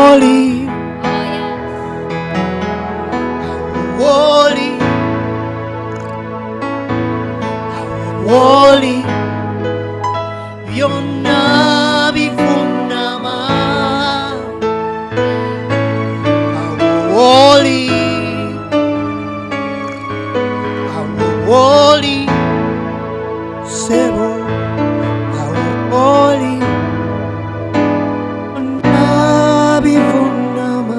holy, Yona bifunama, holy, Sebo, holy, Yona bifunama,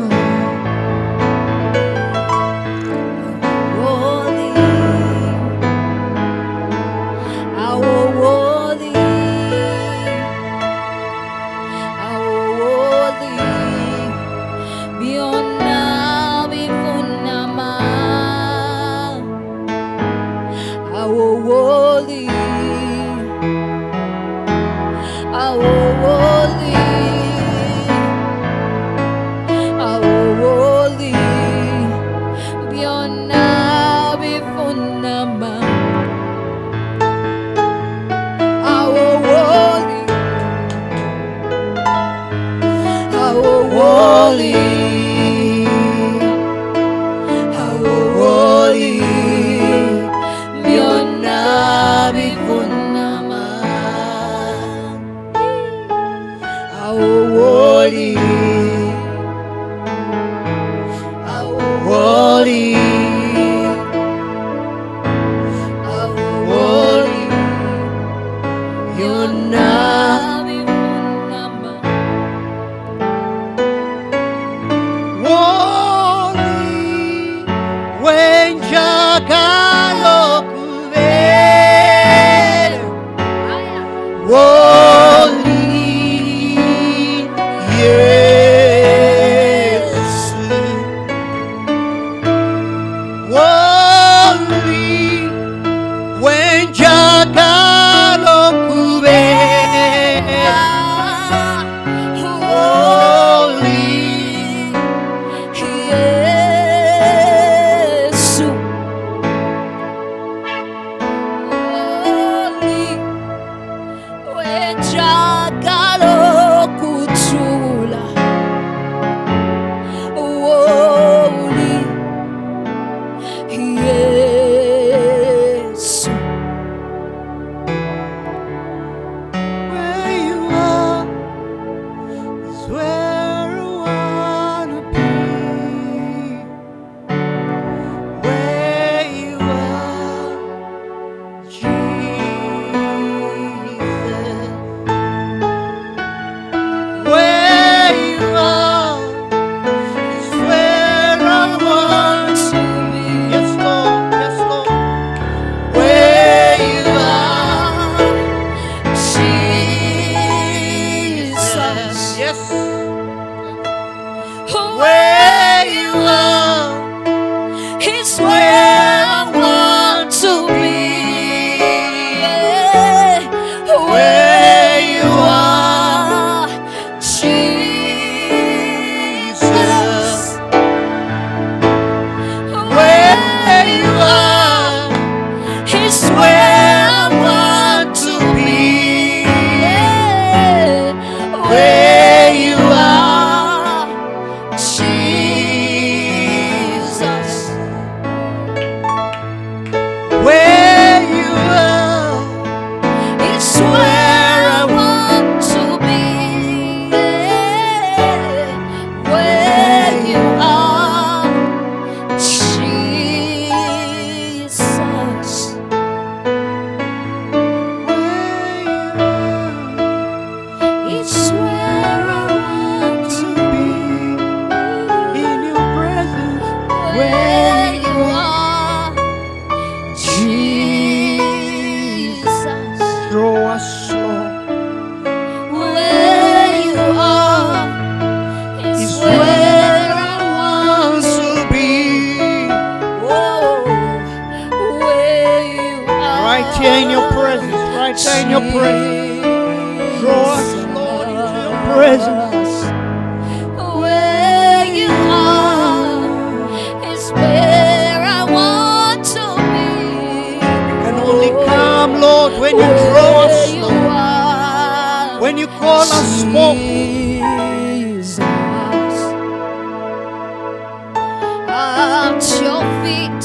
feet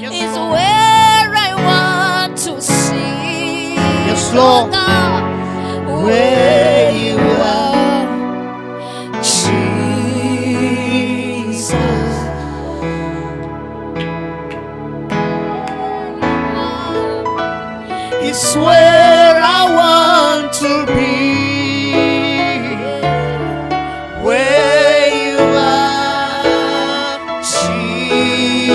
Yes, is Lord. where I want to see. Yes, Lord. God, Where you are, Jesus. It's where I want to be. Where you are, Jesus.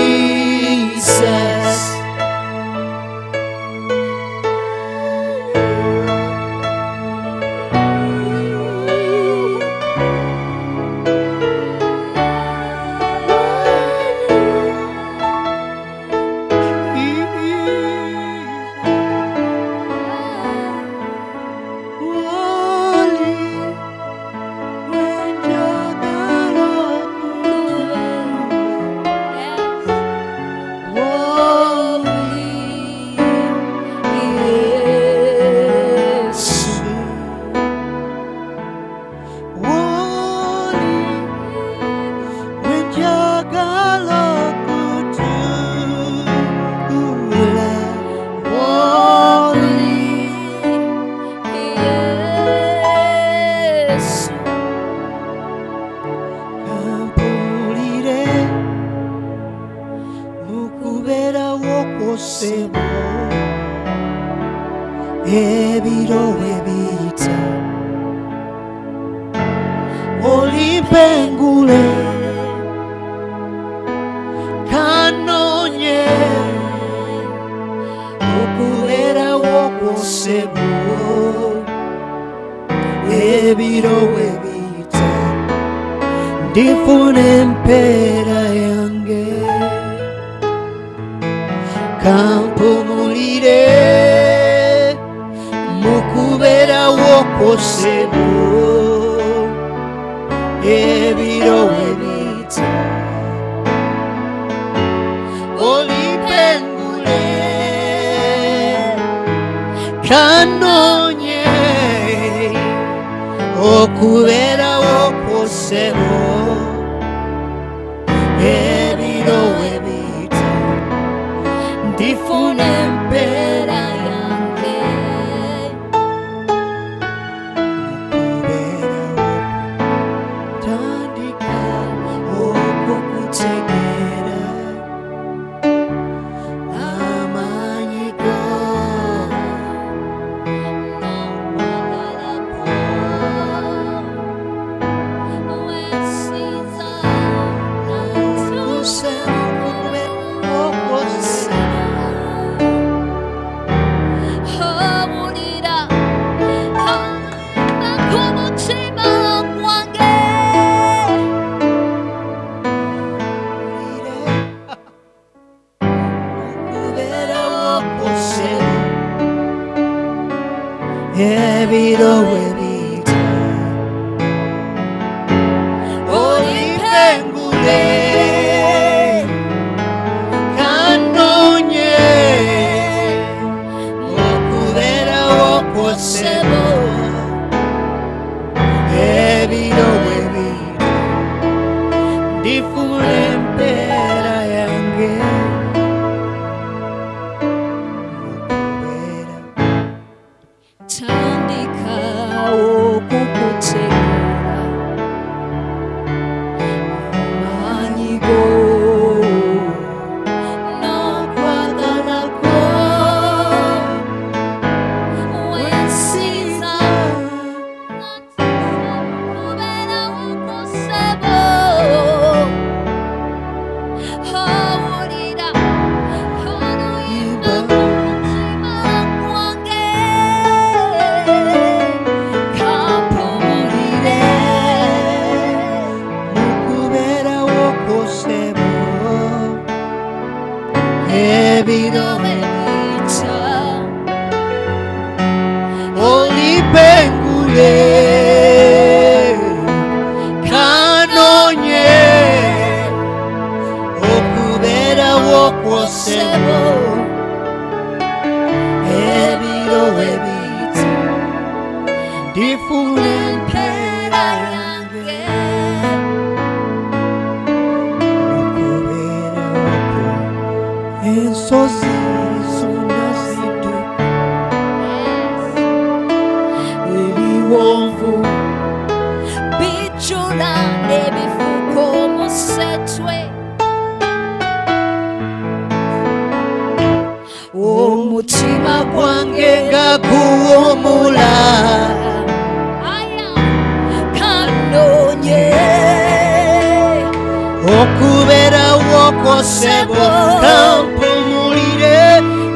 Ebiro ebita olipengule kanonye okubera wokosebo ebiro ebita ndifuna empera yange kampumulire mukubera wokosebo ebiro ebita olipengule kanonye okubera wokosebo ebiro ebita ndifuna empera yange tandika okukutegera amanyi go ebiro ebita olipengule kanonye okubera wokosebo ebiro ebita ndifuna empera yange okubera tandika okukutegera amanyi go n'okwagala kwo wensiza kubeera wokosebo owulira oluyimba kumutima gwange kampumulire mukubera wokosebo ebiro ebita olipengule kanonye okubera wokosebo ebiro ebita ndifuna empera yange okubera ensozi zonna zidduka ebiwonvu bijjula n'ebifuuka omusetwe omutima gwange nga guwummula kanoonye okubeerawo kwo ssebo kampumulire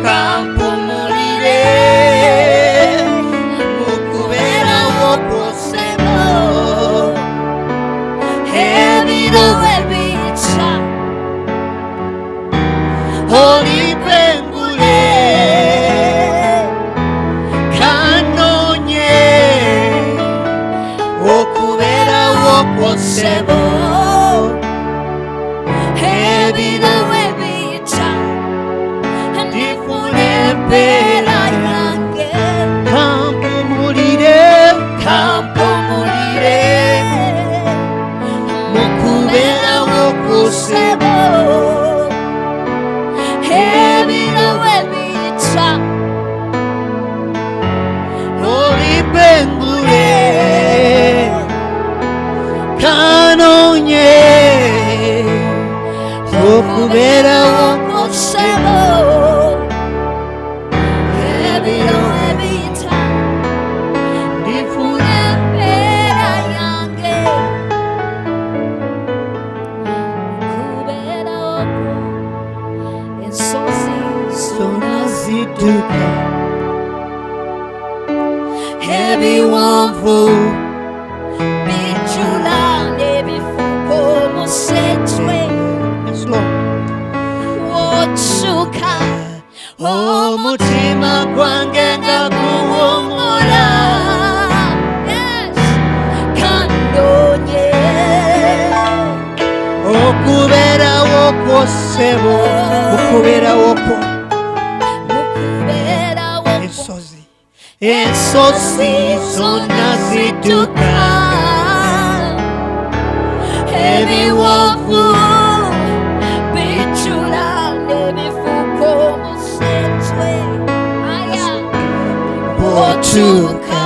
kampumulire okubeerawo kwo ssebo ebiro ebica olipengule kanoonye okubeerawo kwo ssebo ebiro ebica ndifuna empeera yange kampumulire kampumulire mukubeerawo kwo ssebo ebiro ebica olipengule kanoonye okubeerawo kwo ssebo ebiro ebica ndifuna empeera yange kubeerawo ensozi zonna zidduka ebiwonvu bijjula n'ebifuuka omusetwe Yes, Lord. w'okyuka omutima gwange nga guwummula Yes. kanoonye okubeerawo kwo ssebo okubeerawo kwo mukubeerawo ensozi ensozi zonna zidduka ebiwonvu bijjula n'ebifuuka omusetwe bw'otuuka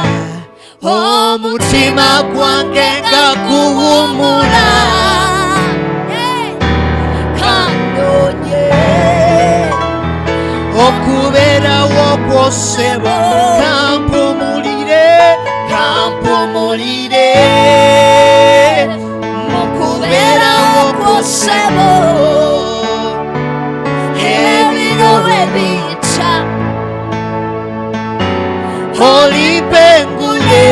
omutima gwange nga guwummula kanoonye okubeerawo kwo ssebo kampumulire kampumulire mukubeerawo kwo ssebo ebiro ebica olipengule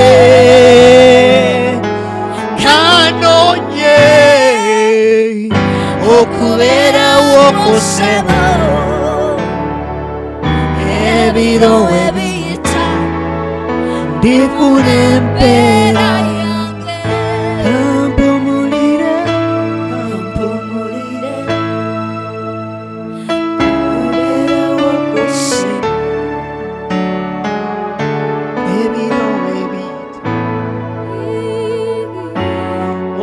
kanoonye okubeerawo kwo ssebo ebiro ebica ndifuna empeera yange kampumulire kampumulire okubeerawo kwo ssebo ebiro ebiyita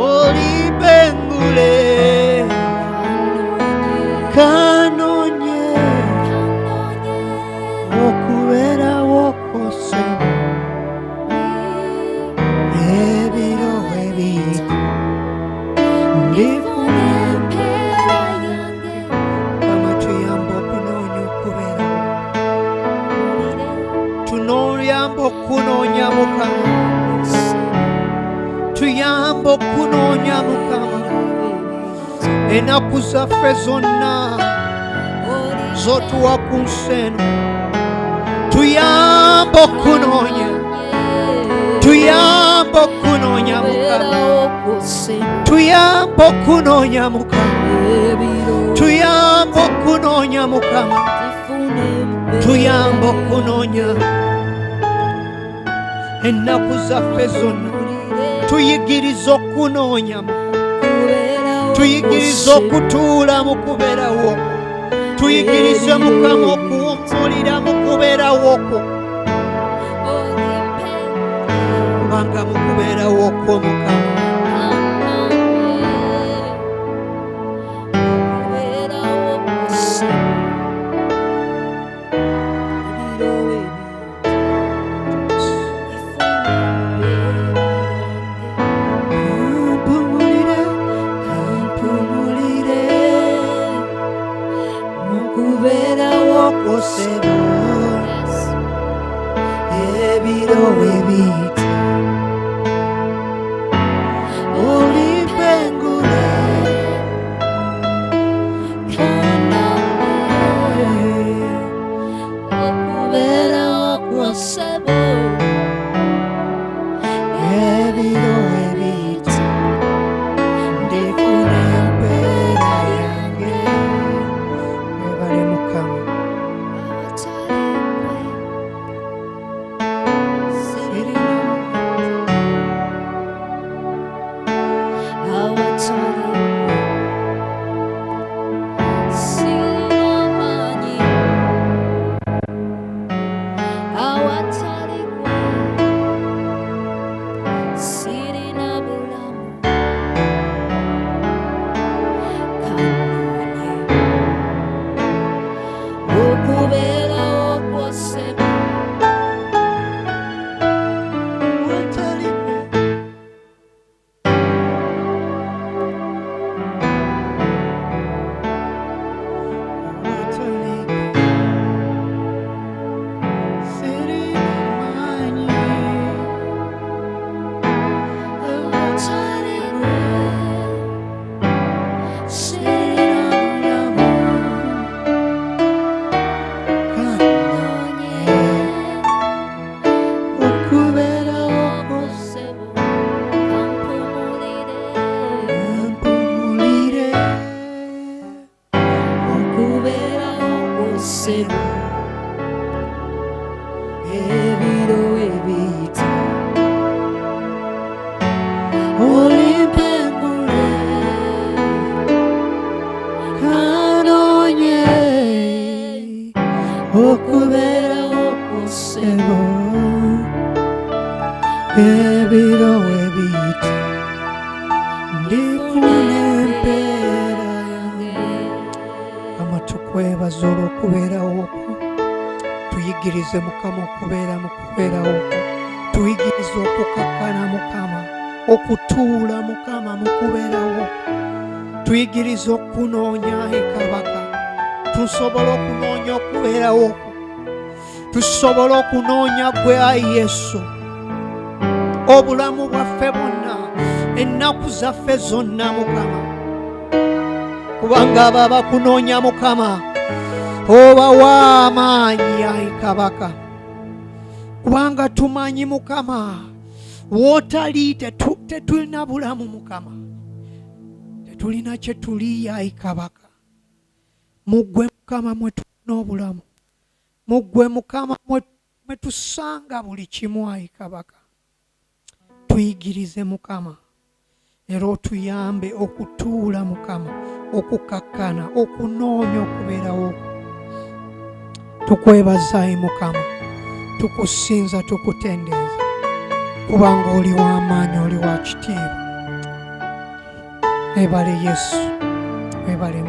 olipengule kanoonye okubeerawo kwo ssebo ebiro ebiyita ndifuna empeera yange Mama tuyamba okunoonya okubeerawo tuyamba okunoonya Mukama tuyamba okunoonya Mukama ennaku zaffe zonna z'otuwa ku nsi eno tuyamba okunoonya tuyamba okunoonya Mukama tuyamba okunoonya Mukama tuyamba okunoonya Mukama tuyamba okunoonya ennaku zaffe zonna tuyigiriza okunoonya tuyigiriza okutuula mu kubeerawo tuyigirize Mukama okuwummulira mu kubeerawo kwo kubanga mu kubeerawo kwo Mukama okosebo ebiro ebiti olipengule okubera okwosebo ebiro ebiti ndifuna embeera yange webale mukama ebiro ebiti olipengule kanonye okubera okosebo ebiro ebiti ndifuna empeera yange amatukwebaza olw'okubeerawo okwo tuyigirize mukama okubeera mu kubeerawo okwo tuyigirize okukakkana mukama okutuula mukama mu kubeerawo tuyigirize okunoonya ekabaka tusobole okunoonya okubeerawo okwo tusobole okunoonya gwe ayi Yesu obulamu bwaffe bwonna ennaku zaffe zonna mukama kubanga abo abakunoonya mukama obawa amaanyi ayi kabaka kubanga tumanyi mukama wotali tetulina bulamu mukama tetulina kye tuli ayi kabaka mugwe mukama mwe tulina obulamu mugwe mukama mwe tusanga buli kimu ayi kabaka tuyigirize mukama era otuyambe okutuula mukama okukakkana okunoonya okubeerawo tukwebaza ayi mukama tukusinza tukutendeeza kubanga oli w'amaanyi oli wa kitiibwa webale Yesu webale